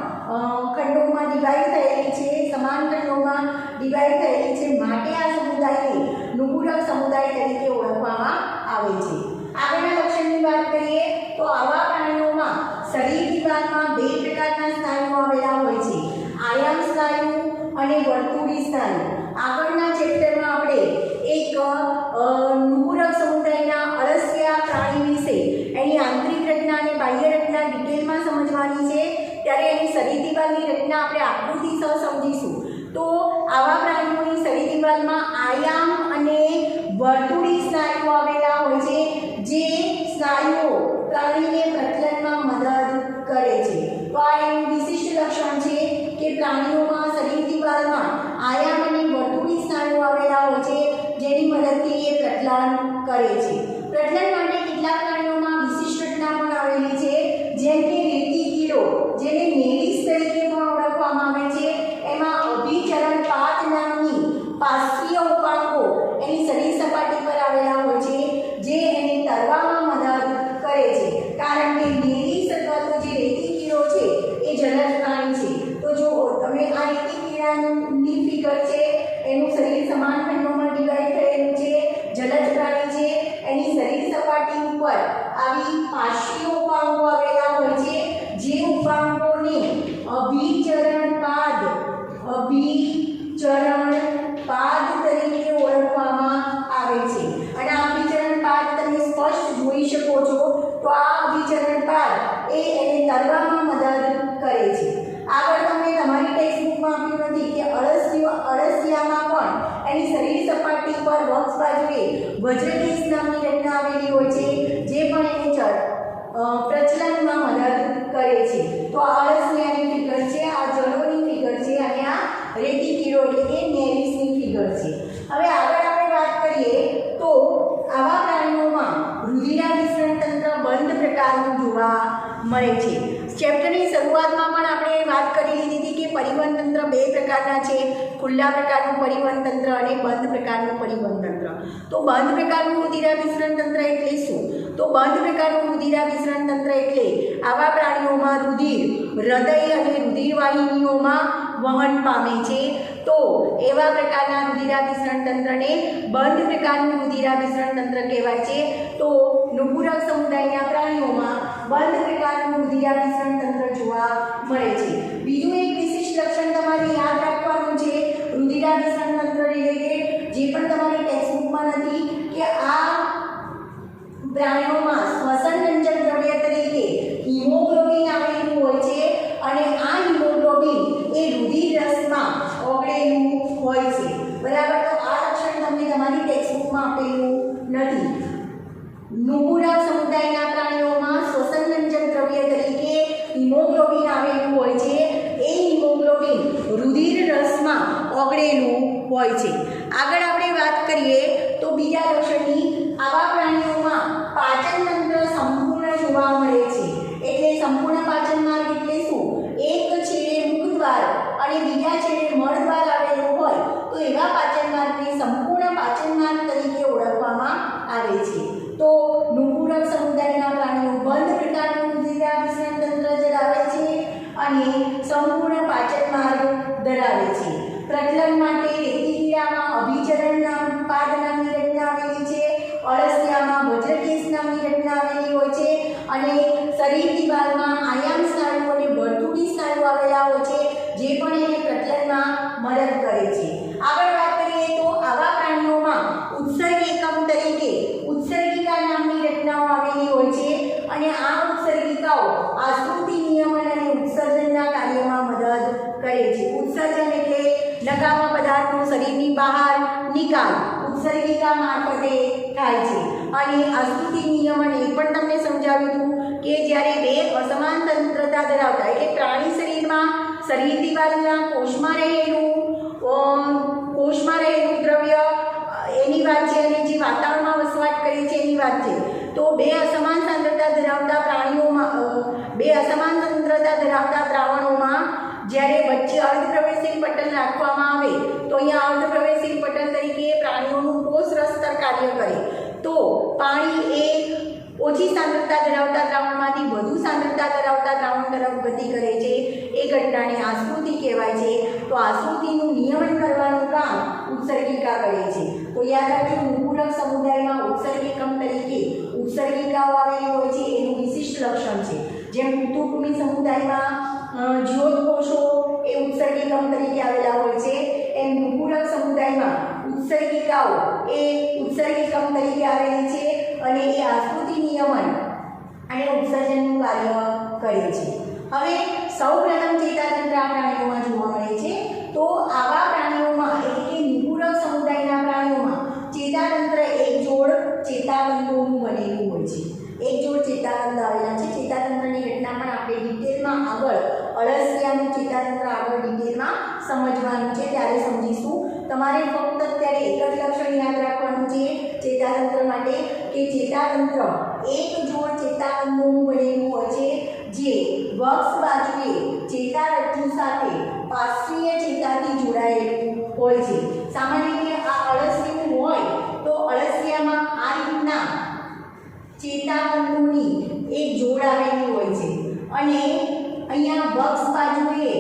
ખંડોમાં ડિવાઈડ થયેલી છે, સમાન ડિવાઈડ થયેલી છે, માટે આ સમુદાયને નુપુરક સમુદાય તરીકે ઓળખવામાં આવે છે. આગળના લક્ષણની વાત કરીએ તો આવા પ્રાણીઓમાં શરીર દિવાલમાં બે પ્રકારના સ્નાયુઓ આવેલા હોય છે, આયામ સ્નાયુ અને વર્તુળી સ્નાયુ. આગળના ચેપ્ટરમાં આપણે એક નુપુરક સમુદાયના અળસિયા પ્રાણી વિશે એની આંતરિક રચના અને બાહ્ય રચના ડિટેલમાં સમજવાની છે, ત્યારે એની શરીર દિવાલની રચના આપણે આકૃતિસર સમજીશું. તો આવા પ્રાણીઓની શરીર દિવાલમાં આયામ અને વર્તુળી સ્નાયુઓ આવેલા હોય છે, જે સ્નાયુઓ પ્રાણીને પ્રજનનમાં મદદ કરે છે. તો આ એનું વિશિષ્ટ લક્ષણ છે કે પ્રાણીઓમાં શરીર દિવાલમાં આયામ અને વર્તુળી સ્નાયુઓ આવેલા હોય છે, જેની મદદથી એ પ્રજનન કરે છે. પ્રજનન માટે કેટલાક પ્રાણીઓમાં વિશિષ્ટ રચના પણ આવેલી છે, જેમ કે રેતી કીડો, જેને નેરિસ તરીકે પણ ઓળખવામાં આવે છે. એમાં અભિચરણ પાદ નામની પાર્શ્વીય ઉપાંગો એની શરીર સપાટી પર આવેલા હોય છે, જે એને તરવામાં મદદ કરે છે. કારણ કે નેરિસ અથવા તો જે રેતી કીડો છે એ જલજ પ્રાણી છે. તો જો તમે આ રેતી કીડાની ફિગર છે, એનું શરીર સમાન ખંડોમાં ડિવાઈડ થયેલું છે, જલજ પ્રાણી છે, એની શરીર સપાટી ઉપર આવી પાર્શ્વીય ઉપાંગો આવેલા હોય છે, જે ઉપાંગોને અભિચરણ પાદ તરીકે ઓળખવામાં આવે છે. અને આ અભિચરણ પાદ તમે સ્પષ્ટ જોઈ શકો છો. તો આ અભિચરણ પાદ એને તરવામાં મદદ કરે છે. આગળ તમને તમારી ટેક્સ્ટબુકમાં આપ્યું નથી કે અળસિયામાં પણ એની શરીર સપાટી પર વક્ષ બાજુએ વજ્રકેશ નામની રચના આવેલી હોય છે, જે પણ એને પ્રચલનમાં મદદ કરે છે. તો આ અળસિયાની ફિગર છે, આ જળોની ફિગર છે, અને આ રેતી કીડો એટલે કે નેરિસની ફિગર છે. હવે આગળ આપણે વાત કરીએ તો આવા પ્રાણીઓમાં રુધિરાભિસરણ તંત્ર બંધ પ્રકારનું જોવા મળે છે. ચેપ્ટરની શરૂઆતમાં પણ આપણે વાત કરી લીધી હતી કે પરિવહન તંત્ર બે પ્રકારના છે, ખુલ્લા પ્રકારનું પરિવહન તંત્ર અને બંધ પ્રકારનું પરિવહન તંત્ર. તો બંધ પ્રકારનું રુધિરાભિસરણ તંત્ર એટલે શું? તો બંધ પ્રકારનું રુધિરાભિસરણ તંત્ર એટલે આવા પ્રાણીઓમાં રુધિર હૃદય અને રુધિરવાહિનીઓમાં વહન પામે છે. તો એવા પ્રકારના રુધિરાભિસરણ તંત્રને બંધ પ્રકારનું રુધિરાભિસરણ તંત્ર કહેવાય છે. તો નુપુરક સમુદાયના પ્રાણીઓમાં બંધ પ્રકારનું રુધિરાભિસરણ તંત્ર જોવા મળે છે. બીજું એક વિશિષ્ટ લક્ષણ તમારે યાદ રાખવાનું છે રુધિરાભિસરણ તંત્ર રિલેટેડ, જે પણ તમારી ટેક્સ્ટબુકમાં નથી, કે આ પ્રાણીઓમાં શ્વસનરંજક દ્રવ્ય તરીકે હિમોગ્લોબિન આવેલું હોય છે, અને આ હિમોગ્લોબિન એ રુધિર રસમાં ઓગળેલું હોય છે. બરાબર. તો આ લક્ષણ તમને તમારી ટેક્સ્ટબુકમાં આપેલું નથી. નુપુરક સમુદાયના પ્રાણીઓમાં શ્વસનરંજક દ્રવ્ય તરીકે હિમોગ્લોબિન આવેલું હોય છે. એ હિમોગ્લોબિન રુધિર રસમાં ઓગળેલું હોય છે. આગળ આપણે વાત કરીએ તો બીજા લક્ષણની, આવા પ્રાણીઓમાં પાચન તંત્ર સંપૂર્ણ જોવા મળે છે. એટલે સંપૂર્ણ પાચન માર્ગ એટલે શું? એક છેડે મુખદ્વાર અને બીજા છેડે મળદ્વાર આવેલું હોય તો એવા પાચન માર્ગને સંપૂર્ણ પાચન માર્ગ તરીકે ઓળખવામાં આવે છે. તો નુપુરક સમુદાયના પ્રાણીઓ બંધ પ્રકારનું રુધિરાભિસરણ તંત્ર ધરાવે છે અને સંપૂર્ણ પાચન માર્ગ ધરાવે છે. પ્રજનન માટે રેતી કીડામાં અભિચરણ પાદ નામની રચના આવેલી છે, અળસિયામાં વજ્રકેશ નામની રચના આવેલી હોય છે, અને શરીર દિવાલમાં આયામ સ્નાયુ અને વર્તુળી સ્નાયુ આવેલા હોય છે, જે પણ એને પ્રજનનમાં મદદ કરે છે. આગળ વાત કરીએ તો આવા પ્રાણીઓમાં ઉત્સર્ગ એકમ તરીકે ઉત્સર્ગિકા નામની રચનાઓ આવેલી હોય છે, અને આ ઉત્સર્ગિકાઓ આશ્રુતિ નિયમન અને ઉત્સર્જનના કાર્યમાં મદદ કરે છે. ઉત્સર્જન એટલે નકામા પદાર્થનો શરીરની બહાર નિકાલ ઉત્સર્ગિકા મારફતે થાય છે. અને આશ્રુતિ નિયમન એ પણ તમને સમજાવ્યું હતું કે જ્યારે બે અસમાન તંત્રતા ધરાવતા એટલે પ્રાણી શરીરમાં શરીર દિવાલના કોષમાં રહેલું દ્રવ્ય એની વાત છે, અને જે વાતાવરણમાં વસવાટ કરે છે એની વાત છે. તો બે અસમાન સાંદ્રતા ધરાવતા દ્રાવણોમાં જ્યારે વચ્ચે અર્ધપ્રવેશશીલ પટલ રાખવામાં આવે તો અહીંયા અર્ધપ્રવેશશીલ પટલ તરીકે પ્રાણીઓનું કોષરસ સ્તર કાર્ય કરે. તો પાણી એ ઓછી સાંદ્રતા ધરાવતા દ્રાવણમાંથી વધુ સાંદ્રતા ધરાવતા દ્રાવણ તરફ ગતિ કરે છે. એ ઘટનાને આશ્રુતિ કહેવાય છે. તો આશ્રુતિનું નિયમન કરવાનું કામ ઉત્સર્ગિકા કરે છે। તો યાદ રાખજો, નુપુરક સમુદાયમાં ઉત્સર્ગિકમ તરીકે ઉત્સર્ગિકાઓ આવેલી હોય છે એનું વિશિષ્ટ લક્ષણ છે। જેમ ઋતુભૂમિ સમુદાયમાં જ્યોતકોષો એ ઉત્સર્ગિકમ તરીકે આવેલા હોય છે, એમ નુપુરક સમુદાયમાં ઉત્સર્ગિકાઓ એ ઉત્સર્ગિકમ તરીકે આવેલી છે અને એ આસ્કૃતિ નિયમન અને ઉત્સર્જનનું કાર્ય કરે છે। હવે સૌપ્રથમ ચેતાતંત્ર આ પ્રાણીઓમાં જોવા મળે છે। તો આવા પ્રાણીઓમાં એટલે કે નુપુરક સમુદાયના પ્રાણીઓમાં ચેતાતંત્ર એક જોડ ચેતાતંતુઓનું બનેલું હોય છે। એક જોડ ચેતાતંત્ર આવેલા છે। ચેતાતંત્રની ઘટના પણ આપણે ડિટેલમાં આગળ અળસિયાનું ચેતાતંત્ર આગળ ડિટેલમાં સમજવાનું છે, ત્યારે સમજીશું। તમારે ફક્ત અત્યારે એક જ લક્ષણ યાદ રાખવાનું છે ચેતાતંત્ર માટે કે ચેતાતંત્ર એક જોડ ચેતાતંતુઓનું બનેલું હોય છે જે વક્ષ બાજુએ ચેતારજ્જુ સાથે પાર્શ્વીય ચેતાથી જોડાયેલું હોય છે। સામાન્ય રીતે આ અળસિયું હોય તો અળસિયામાં આ રીતના ચેતાતંતુની એક જોડ આવેલી હોય છે અને અહીંયા વક્ષ બાજુએ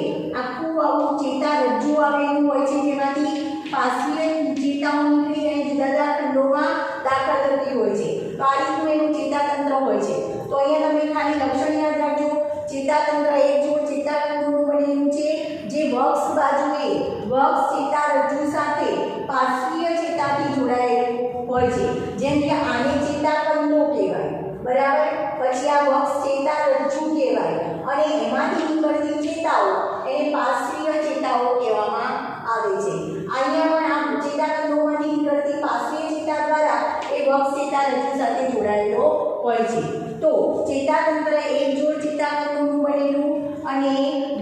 આખું આવું ચેતારજ્જુ આવેલું હોય છે, જેમાંથી પાર્શ્વીય ચેતાઓ નીકળી અને જુદા જુદા ખંડોમાં દાખલ થતી હોય છે। તો આ રીતનું એનું ચેતાતંત્ર હોય છે। તો અહીંયા તમે ખાલી લક્ષણ યાદ રાખજો, ચેતાતંત્ર એક જોડ ચેતાતંતુનું બનેલું છે જે વક્ષ બાજુએ વક્ષ ચેતારજ્જુ સાથે પાર્શ્વીય ચેતાથી જોડાયેલું હોય છે। જેમ કે આને ચેતાકંદો કહેવાય, બરાબર, પછી આ વક્ષ ચેતારજ્જુ કહેવાય અને એમાંથી નીકળતી ચેતાઓ એને પાર્શ્વીય ચેતાઓ કહેવામાં આવે છે। અહીંયા પણ આ ચેતાકંદોમાંથી નીકળતી પાર્શ્વીય ચેતા દ્વારા એ વક્ષ ચેતારજ્જુ સાથે જોડાયેલો હોય છે। તો ચેતાતંત્ર એક જોડ ચેતાકંદોનું બનેલું અને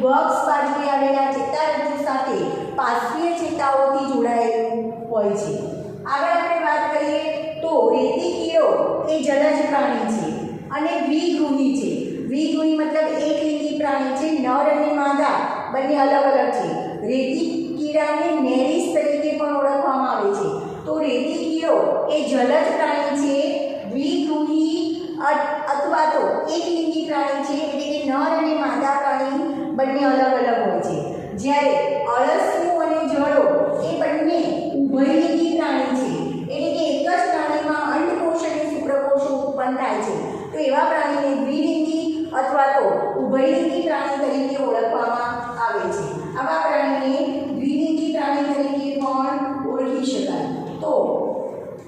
વક્ષ બાજુએ આવેલા ચેતારજ્જુ સાથે પાર્શ્વીય ચેતાઓથી જોડાયેલું હોય છે। આગળ આપણે વાત કરીએ તો રેતી કીડો એ જલજ પ્રાણી છે અને દ્વિગૃહી છે। દ્વિગૃહી મતલબ એકલિંગી પ્રાણી છે, નર અને માદા બંને અલગ અલગ છે। રેતી કીડાને નેરિસ તરીકે પણ ઓળખવામાં આવે છે। તો રેતી કીડો એ જલજ પ્રાણી છે, દ્વિગૃહી અથવા તો એકલિંગી પ્રાણી છે, એટલે કે નર અને માદા પ્રાણી બંને અલગ અલગ હોય છે। જ્યારે અળસિયું અને જળો એ બંને ઉભયલિંગી પ્રાણી છે, એટલે કે એક જ પ્રાણીમાં અંડકોષ અને શુક્રકોષો ઉત્પન્ન થાય છે। તો એવા પ્રાણીને દ્વિલિંગી અથવા તો ઉભયલિંગી પ્રાણી તરીકે ઓળખવામાં આવે છે। આવા પ્રાણીને દ્વિલિંગી પ્રાણી તરીકે પણ ઓળખી શકાય। તો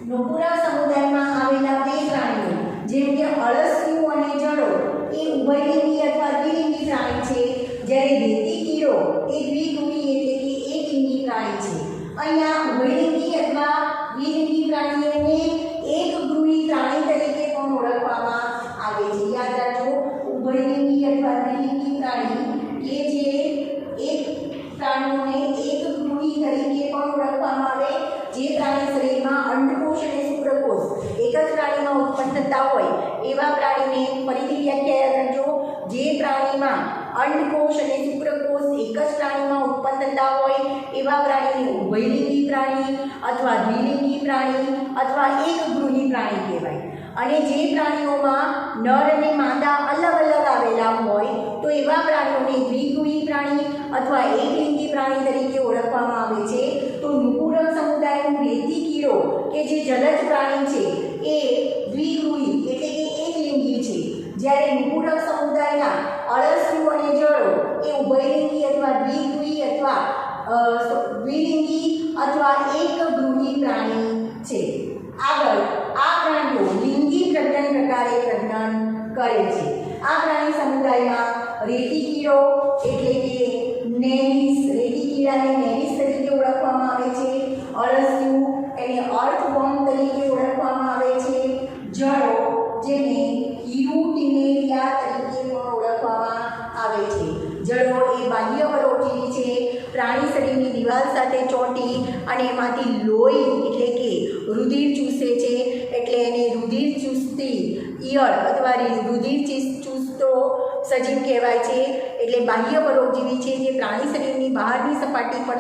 નુપુરક સમુદાયમાં આવેલા બે પ્રાણીઓ જેમ કે અળસિયું અને જળો એ ઉભયલિંગી અથવા દ્વિલિંગી પ્રાણી છે, જ્યારે રેતી કીડો એ દ્વિગૃહી એટલે કે એકલિંગી પ્રાણી છે। અહીંયા ઉભયલિંગી અથવા દ્વિલિંગી પ્રાણીઓને એકગૃહી પ્રાણી તરીકે પણ ઓળખવામાં આવે છે। યાદ રાખજો, ઉભયલિંગી અથવા દ્વિલિંગી પ્રાણી કે જે એક પ્રાણીઓને એકગૃહી તરીકે પણ ઓળખવામાં આવે, જે પ્રાણી શરીરમાં અંડકોષ અને શુક્રકોષ એક જ પ્રાણીમાં ઉત્પન્ન થતા હોય એવા પ્રાણીને, ફરીથી વ્યાખ્યા યાદ રાખજો, જે પ્રાણીમાં અંડકોષ અને શુક્રકોષ એક જ પ્રાણીમાં ઉત્પન્ન થતા હોય એવા પ્રાણીને ઉભયલિંગી પ્રાણી અથવા દ્વિલિંગી પ્રાણી અથવા એકગૃહી પ્રાણી કહેવાય। અને જે પ્રાણીઓમાં નર અને માદા અલગ અલગ આવેલા હોય તો એવા પ્રાણીઓને દ્વિગૃહી પ્રાણી અથવા એકલિંગી પ્રાણી તરીકે ઓળખવામાં આવે છે। તો નુપુરક સમુદાયનું રેતી કીડો કે જે જલજ પ્રાણી છે એ દ્વિગૃહી એટલે કે એકલિંગી છે, જ્યારે નુપુરક સમુદાયના અળસિયું અને જળો એ ઉભયલિંગી અથવા દ્વિગૃહી અથવા દ્વિલિંગી અથવા એકગૃહી પ્રાણી છે। આગળ આ પ્રાણીઓ લિંગી પ્રજનન પ્રકારે પ્રજનન કરે છે। આ પ્રાણી સમુદાયમાં રેતી કીડો એટલે કે નેરિસ, રેતી કીડાને નેરિસ તરીકે ઓળખવામાં આવે છે, અળસિયું એને અર્થવર્મ તરીકે ઓળખવામાં આવે છે, જળો જેને હિરુટિનેરિયા તરીકે પણ ઓળખવામાં આવે છે। જળો એ બાહ્ય પરોપજીવી છે, પ્રાણી શરીરની દિવાલ સાથે ચોંટી અને એમાંથી લોહી એટલે કે રુધિર ચૂસે છે, એટલે એને રુધિર ચૂસતી ઈયળ અથવા રુધિર ચૂસતો સજીવ કહેવાય છે। એટલે બાહ્ય પરોપજીવી છે જે પ્રાણી શરીરની બહારની સપાટી પર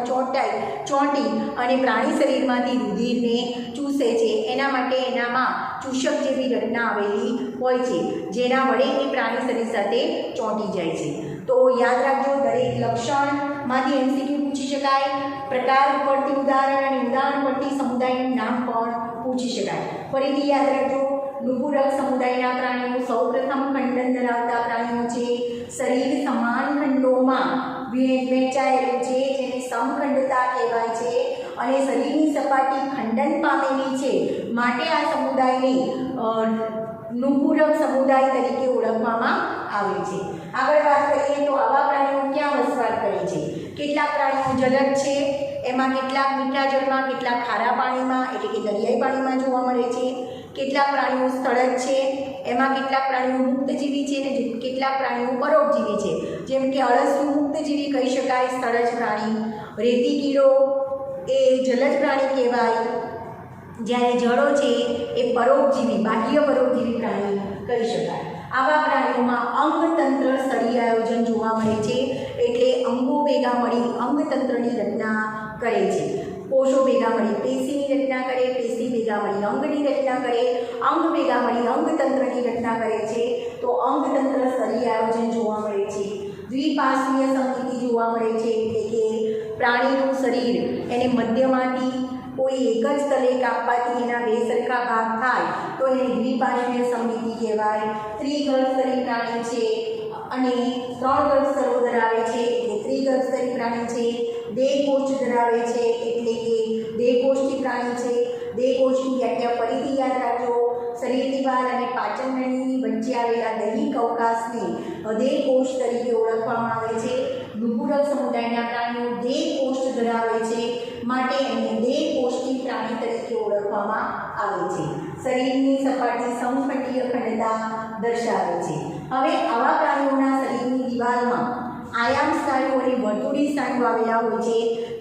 ચોંટી અને પ્રાણી શરીરમાંથી રુધિરને ચૂસે છે। એના માટે એનામાં ચૂષક જેવી રચના આવેલી હોય છે, જેના વડે એ પ્રાણી શરીર સાથે ચોંટી જાય છે। તો યાદ રાખજો, દરેક લક્ષણમાંથી MCQ પૂછી શકાય, પ્રકાર ઉપરથી ઉદાહરણ અને ઉદાહરણ પરથી સમુદાયનું નામ પણ પૂછી શકાય. ફરીથી યાદ રાખજો, નુપુરક સમુદાયના પ્રાણીઓ સૌપ્રથમ ખંડન ધરાવતા પ્રાણીઓ છે. શરીર સમાન ખંડોમાં વહેંચાયેલું છે, જેને સમખંડતા કહેવાય છે, અને શરીરની સપાટી ખંડન પામેલી છે, માટે આ સમુદાયને નુપુરક સમુદાય તરીકે ઓળખવામાં આવે છે. આગળ વાત કરીએ તો આવા પ્રાણીઓ ક્યાં વસવાટ કરે છે? કેટલાક પ્રાણીઓ જલદ છે, એમાં કેટલાક મીઠા જળમાં, કેટલાક ખારા પાણીમાં એટલે કે દરિયાઈ પાણીમાં જોવા મળે છે. કેટલાક પ્રાણીઓ સ્થળજ છે, એમાં કેટલાક પ્રાણીઓ મુક્તજીવી છે અને કેટલાક પ્રાણીઓ પરોપજીવી છે. જેમ કે અળસિયું મુક્તજીવી કહી શકાય, સ્થળજ પ્રાણી. રેતી કીડો એ જલજ પ્રાણી કહેવાય, જ્યારે જળો છે એ પરોપજીવી, બાહ્ય પરોપજીવી પ્રાણી કહી શકાય. આવા પ્રાણીઓમાં અંગતંત્ર સ્તરીય આયોજન જોવા મળે છે, એટલે અંગો ભેગા મળી અંગતંત્રની રચના કરે છે. કોષો ભેગા મળી પેશીની રચના કરે, પેશી ભેગા મળી અંગની રચના કરે, અંગ ભેગા મળી અંગતંત્રની રચના કરે છે. તો અંગતંત્ર સ્તરીય આયોજન જોવા મળે છે. દ્વિપાર્શ્વીય સમમિતિ જોવા મળે છે, એટલે કે પ્રાણીનું શરીર એને મધ્યમાંથી કોઈ એક જ તલે કાપવાથી એના બે સરખા ભાગ થાય તો એને દ્વિપાર્શ્વીય સમમિતિ કહેવાય. ત્રિગર્ભસ્તરી પ્રાણી છે અને 3 ગર્ભસ્તરો ધરાવે છે, એટલે ત્રિગર્ભસ્તરી પ્રાણી છે. દેહકોષ્ઠ ધરાવે છે, એટલે કે દેહકોષ્ઠી પ્રાણી છે. દેહકોષ્ઠની વ્યાખ્યા ફરીથી યાદ રાખજો, શરીર દિવાલ અને પાચન નળીની વચ્ચે આવેલા દૈહિક અવકાશને દેહકોષ્ઠ તરીકે ઓળખવામાં આવે છે. નુપુરક સમુદાયના પ્રાણીઓ દેહકોષ્ઠ ધરાવે છે, માટે એમને દેહકોષ્ઠી પ્રાણી તરીકે ઓળખવામાં આવે છે. શરીરની સપાટી સમખંડીય ખંડતા દર્શાવે છે. હવે આવા પ્રાણીઓના શરીરની દિવાલમાં આયામ સ્નાયુ અને વર્તુળી સ્નાયુ આવેલા હોય છે,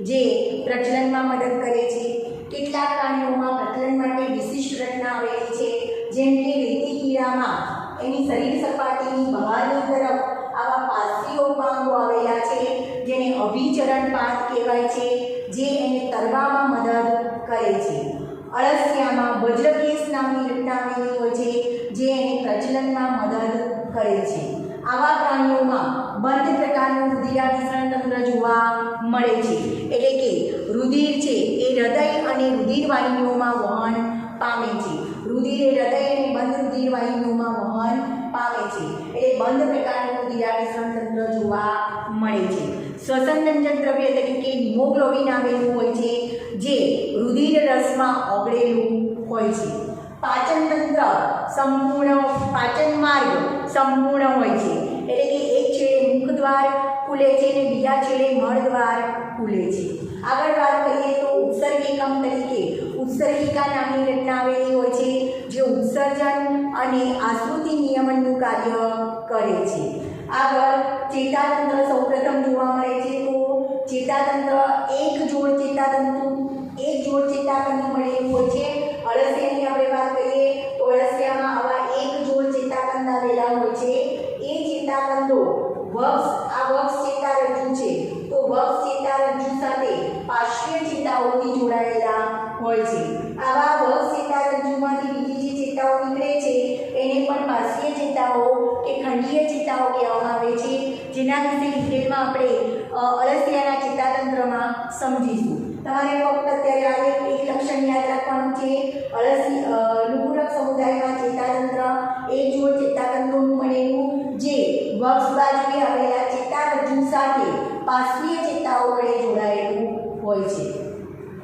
જે પ્રજનનમાં મદદ કરે છે. કેટલાક પ્રાણીઓમાં પ્રજનન માટે વિશિષ્ટ રચના આવેલી છે, જેમ કે રેતી કીડામાં એની શરીર સપાટીની બહારની તરફ આવા પાર્શ્વીય ઉપાંગો આવેલા છે, જેને અભિચરણ પાથ કહેવાય છે, જે એને તરવામાં મદદ કરે છે. અળસિયામાં વજ્રકેશ નામની રચના આવેલી હોય છે, જે એને પ્રજનનમાં મદદ કરે છે. આવા પ્રાણીઓમાં બંધ પ્રકારનું રુધિરાભિસરણ તંત્ર જોવા મળે છે, એટલે કે રુધિર છે એ હૃદય અને રુધિર વાહિનીઓમાં વહન પામે છે. રુધિર એ હૃદય અને બંધ રુધિર વાહિનીઓમાં વહન પામે છે, એટલે બંધ પ્રકારનું રુધિરાભિસરણ તંત્ર જોવા મળે છે. શ્વસનરંજક દ્રવ્ય તરીકે હિમોગ્લોબિન આવેલું હોય છે, જે રુધિર રસમાં ઓગળેલું હોય છે. પાચન માર્ગ સંપૂર્ણ હોય છે, એટલે કે એક છેડે મુખદ્વાર ખુલે છે અને બીજા છેડે મળદ્વાર ખુલે છે. આગળ વાત કરીએ તો ઉત્સર્ગ એકમ તરીકે ઉત્સર્ગિકા નામની રચના આવેલી હોય છે, જે ઉત્સર્જન અને આશ્રુતિ નિયમનનું કાર્ય કરે છે. આગળ ચેતાતંત્ર સૌપ્રથમ જોવા મળે છે, તો ચેતાતંત્ર એક જોડ ચેતાતંતુ મળેલું હોય છે. અળસિયાની આપણે વાત કરીએ તો અળસિયામાં આવા એક જોડ ચેતાકંદ આવેલા હોય છે. એ ચેતાકંદો વક્ષ ચેતારજ્જુ છે, તો વક્ષ ચેતારજ્જુ સાથે પાર્શ્વીય ચેતાઓથી જોડાયેલા હોય છે. આવા વક્ષ ચેતારજ્જુમાંથી બીજી જે ચેતાઓ નીકળે છે એને પણ પાર્શ્વીય ચેતાઓ કે ખંડીય ચેતાઓ કહેવામાં આવે છે, જેના વિશે ડિટેલમાં આપણે અળસિયાના ચેતાતંત્રમાં સમજીશું. તમારે ફક્ત અત્યારે આ એક લક્ષણ યાદ રાખવાનું છે. નુપુરક સમુદાયમાં ચેતાતંત્ર એક જોડ ચેતાતંત્રોનું બનેલું, જે વક્ષ બાજુએ આવેલા ચેતારજ્જુ સાથે પાર્શ્વીય ચેતાઓ વડે જોડાયેલું હોય છે.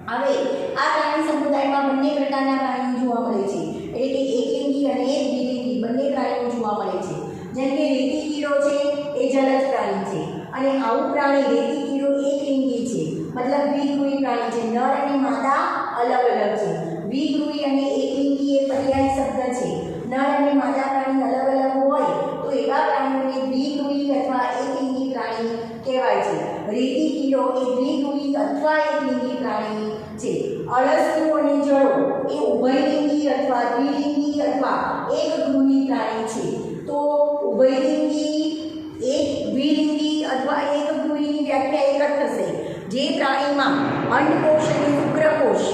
હવે આ પ્રાણી સમુદાયમાં બંને પ્રકારના પ્રાણીઓ જોવા મળે છે, એટલે કે એકલિંગી અને દ્વિલિંગી બંને પ્રાણીઓ જોવા મળે છે. જેમ કે રેતી કીડો છે એ જલજ પ્રાણી છે, અને આવું પ્રાણી રેતી કીડો એકલિંગી છે, મતલબ દ્વિગૃહી પ્રાણી છે. નર અને માદા અલગ અલગ છે. દ્વિગૃહી અને એકલિંગી એ પર્યાય શબ્દ છે. નર અને માદા પ્રાણી અલગ અલગ હોય તો એવા પ્રાણીઓને દ્વિગૃહી અથવા એકલિંગી પ્રાણી કહેવાય છે. રેતી કીડો એ દ્વિગૃહી અથવા એકલિંગી પ્રાણી છે. અળસિયું અને જળો એ ઉભયલિંગી અથવા દ્વિલિંગી અથવા એકગૃહી પ્રાણી છે. તો ઉભયલિંગી, દ્વિલિંગી અથવા એકગૃહીની વ્યાખ્યા એક જ થશે. જે પ્રાણીઓમાં અંડકોષ અને શુક્રકોષ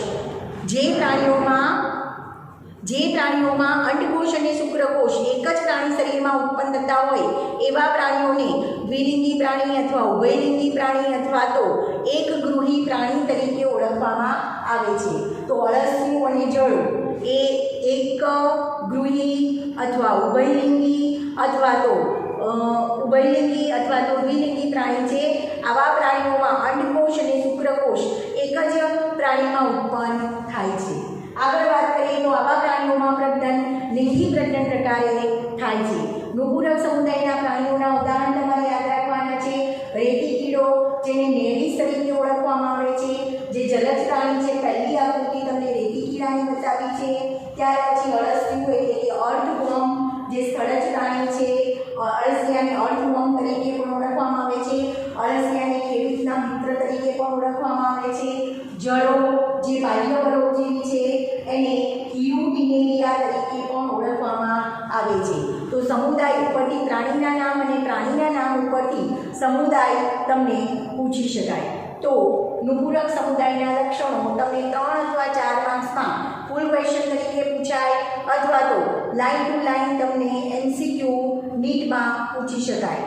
જે પ્રાણીઓમાં અંડકોશ અને શુક્રકોશ એક જ પ્રાણી શરીરમાં ઉત્પન્ન થતા હોય એવા પ્રાણીઓને દ્વિલિંગી પ્રાણી અથવા ઉભયલિંગી પ્રાણી અથવા તો એકગૃહી પ્રાણી તરીકે ઓળખવામાં આવે છે. તો અળસિયું અને જળો એ એકગૃહી અથવા ઉભયલિંગી અથવા તો દ્વિલિંગી પ્રાણી છે. આવા પ્રાણીઓમાં અંડકોશ અને શુક્રકોશ એક જ પ્રાણીમાં ઉત્પન્ન થાય છે. આગળ વાત કરીએ તો આવા પ્રાણીઓમાં પ્રજનન લિંગી પ્રજનન પ્રકારે થાય છે. નુપુરક સમુદાયના પ્રાણીઓના ઉદાહરણ તમારે યાદ રાખવાના છે. રેતી કીડો, જેને નેરીસ તરીકે ઓળખવામાં આવે છે, જે જલજ પ્રાણી છે. પહેલી આકૃતિ તમને રેતી કીડાની બતાવી છે. ત્યાર પછી અળસિયું એટલે કે અર્થવર્મ, જે સ્થળજ પ્રાણી છે. અળસિયાને અર્થવર્મ તરીકે પણ ઓળખવામાં આવે છે. અળસિયાને ખેડૂતના મિત્ર તરીકે પણ ઓળખવામાં આવે છે. જળો, જે બાહ્ય પરોપજીવી છે, એને યુટિનેરિયા તરીકે પણ ઓળખવામાં આવે છે. તો સમુદાય ઉપરથી પ્રાણીના નામ અને પ્રાણીના નામ ઉપરથી સમુદાય તમને પૂછી શકાય. તો નુપુરક સમુદાયના લક્ષણો તમને 3 અથવા 4 માર્ક્સમાં ફૂલ ક્વેશ્ચન તરીકે પૂછાય અથવા તો લાઈન ટુ લાઈન તમને એમસીક્યુ નીટમાં પૂછી શકાય.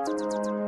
Thank you.